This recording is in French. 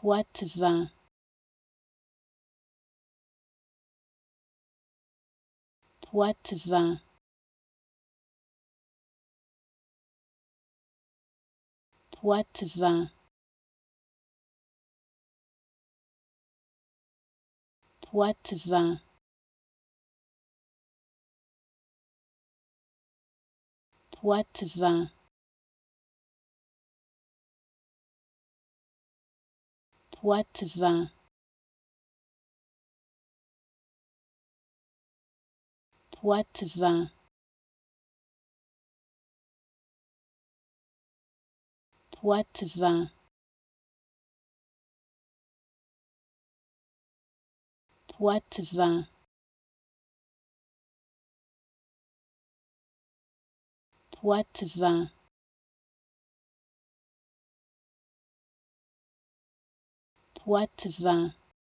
Poitevin, Poitevin, Poitevin, Poitevin, Poitevin, Poitevin, Poitevin, Poitevin, Poitevin, Poitevin, Poitevin,